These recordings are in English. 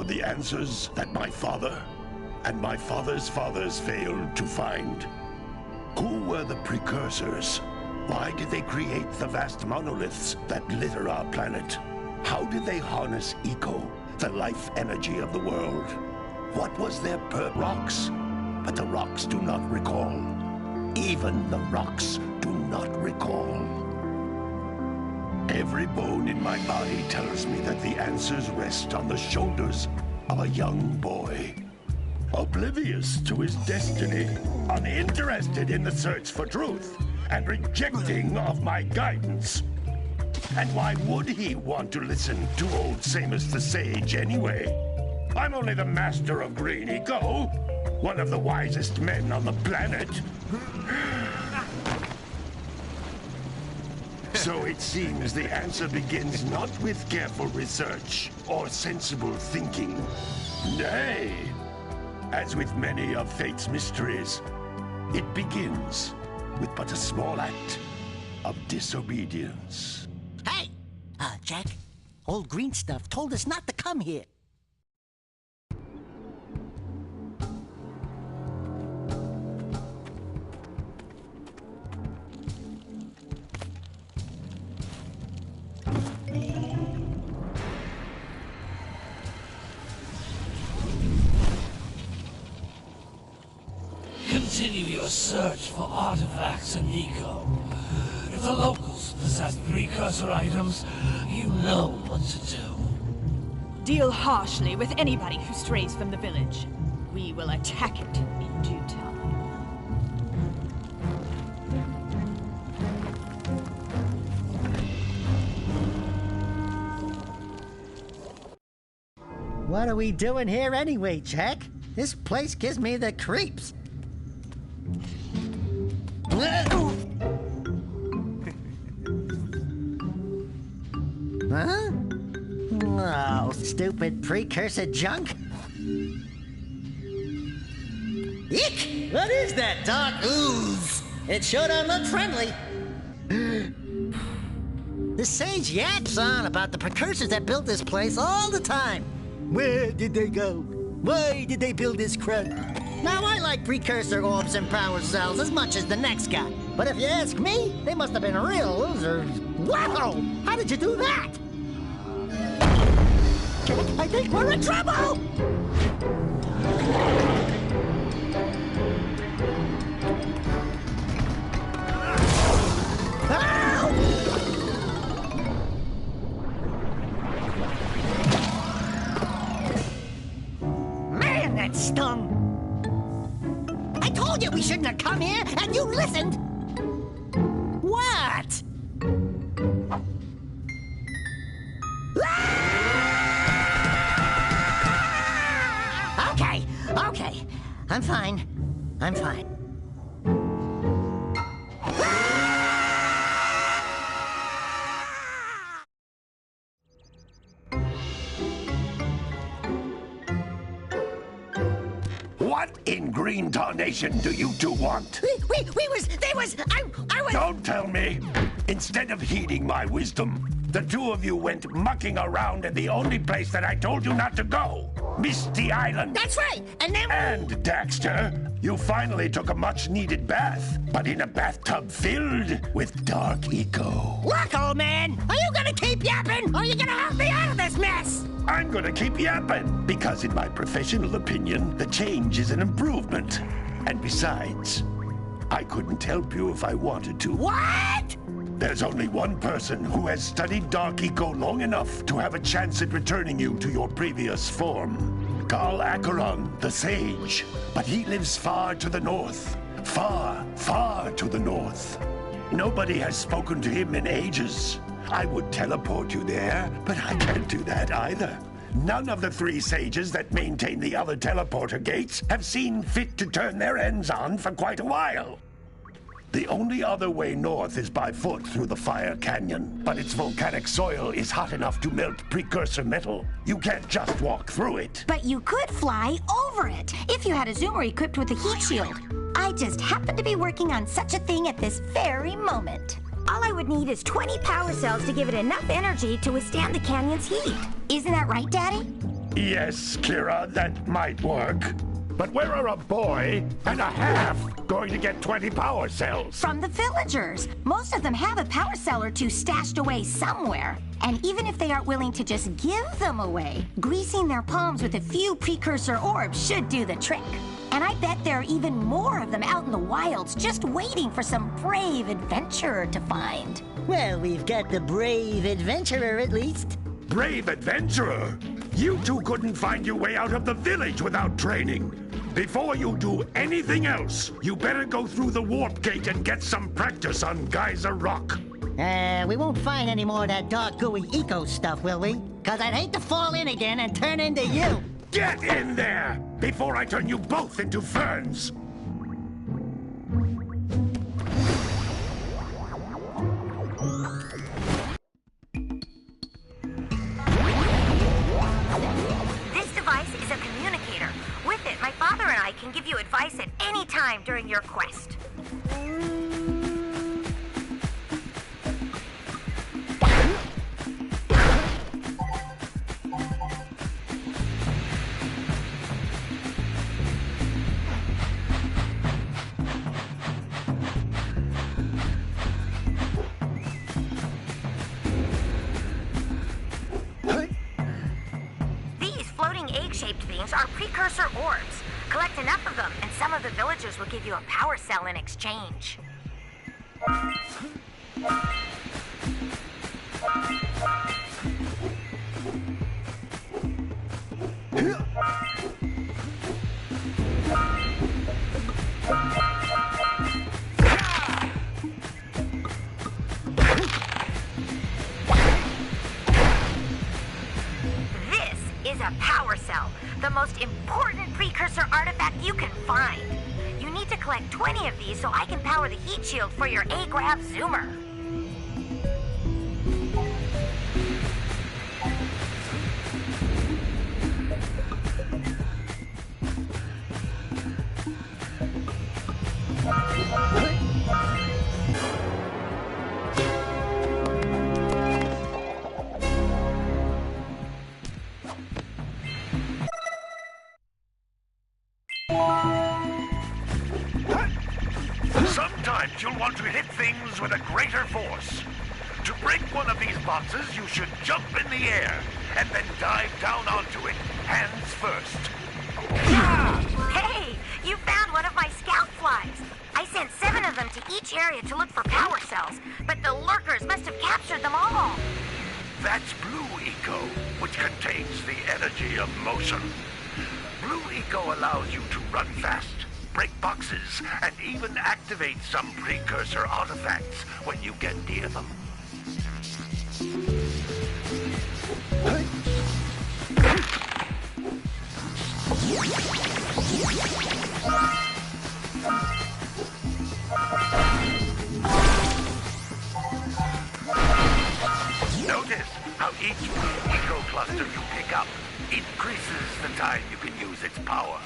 the answers that my father and my father's fathers failed to find. Who were the precursors? Why did they create the vast monoliths that litter our planet? How did they harness Eco, the life energy of the world? What was their rocks? But the rocks do not recall. Even the rocks do not recall. Every bone in my body tells me that the answers rest on the shoulders of a young boy. Oblivious to his destiny, uninterested in the search for truth, and rejecting of my guidance. And why would he want to listen to old Samus the Sage anyway? I'm only the master of Green Eco, one of the wisest men on the planet. So it seems the answer begins not with careful research or sensible thinking. Nay, as with many of fate's mysteries, it begins with but a small act of disobedience. Hey! Jack, old green stuff told us not to come here. Continue your search for artifacts in Eco. If the locals possess precursor items, you know what to do. Deal harshly with anybody who strays from the village. We will attack it in due time. What are we doing here anyway, Jack? This place gives me the creeps. Huh? Oh, stupid precursor junk. Eek! What is that dark ooze? It sure don't look friendly. The sage yaps on about the precursors that built this place all the time. Where did they go? Why did they build this crap? Now, I like precursor orbs and power cells as much as the next guy. But if you ask me, they must have been real losers. Wow! How did you do that? I think we're in trouble! Man, that stung! I told you we shouldn't have come here, and you listened! What? Okay. I'm fine. What in green tarnation do you two want? I was... Don't tell me! Instead of heeding my wisdom, the two of you went mucking around in the only place that I told you not to go, Misty Island. That's right, and then... And, Daxter, you finally took a much-needed bath, but in a bathtub filled with dark eco. Look, old man, are you gonna keep yapping, or are you gonna help me out of this mess? I'm gonna keep yapping, because in my professional opinion, the change is an improvement. And besides, I couldn't help you if I wanted to. What? There's only one person who has studied Dark Eco long enough to have a chance at returning you to your previous form. Carl Acheron, the Sage. But he lives far to the north. Far, far to the north. Nobody has spoken to him in ages. I would teleport you there, but I can't do that either. None of the three sages that maintain the other teleporter gates have seen fit to turn their ends on for quite a while. The only other way north is by foot through the Fire Canyon, but its volcanic soil is hot enough to melt precursor metal. You can't just walk through it. But you could fly over it if you had a zoomer equipped with a heat shield. I just happen to be working on such a thing at this very moment. All I would need is 20 power cells to give it enough energy to withstand the canyon's heat. Isn't that right, Daddy? Yes, Kira, that might work. But where are a boy and a half going to get 20 power cells? From the villagers. Most of them have a power cell or two stashed away somewhere. And even if they aren't willing to just give them away, greasing their palms with a few precursor orbs should do the trick. And I bet there are even more of them out in the wilds just waiting for some brave adventurer to find. Well, we've got the brave adventurer at least. Brave adventurer? You two couldn't find your way out of the village without training. Before you do anything else, you better go through the warp gate and get some practice on Geyser Rock. We won't find any more of that dark gooey eco stuff, will we? 'Cause I'd hate to fall in again and turn into you. Get in there before I turn you both into ferns. This device is a communicator. With it, my father and I can give you advice at any time during your quest. Egg-shaped things are precursor orbs. Collect enough of them, and some of the villagers will give you a power cell in exchange. A power cell, the most important precursor artifact you can find. You need to collect 20 of these so I can power the heat shield for your Agrav Zoomer. Sometimes you'll want to hit things with a greater force. To break one of these boxes, you should jump in the air and then dive down onto it, hands first. Hey, you found one of my scout flies. I sent 7 of them to each area to look for power cells, but the lurkers must have captured them all. That's Blue Eco, which contains the energy of motion. Blue Eco allows you to run fast, break boxes, and even activate some precursor artifacts when you get near them. Notice how each Blue Eco cluster you pick up increases the time you can use its power.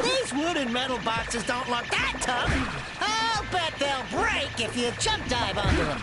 These wooden metal boxes don't look that tough. I'll bet they'll break if you jump dive onto them.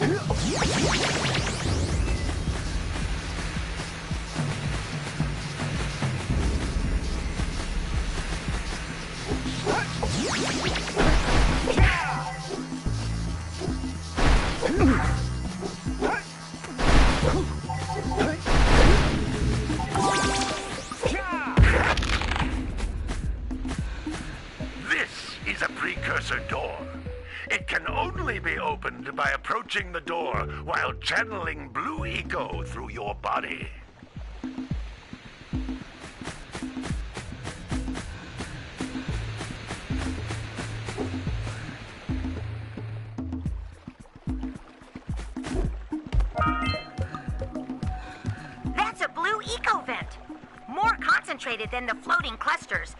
This is a precursor door. It can only be opened by approaching the door while channeling blue eco through your body. That's a blue eco vent. More concentrated than the floating clusters.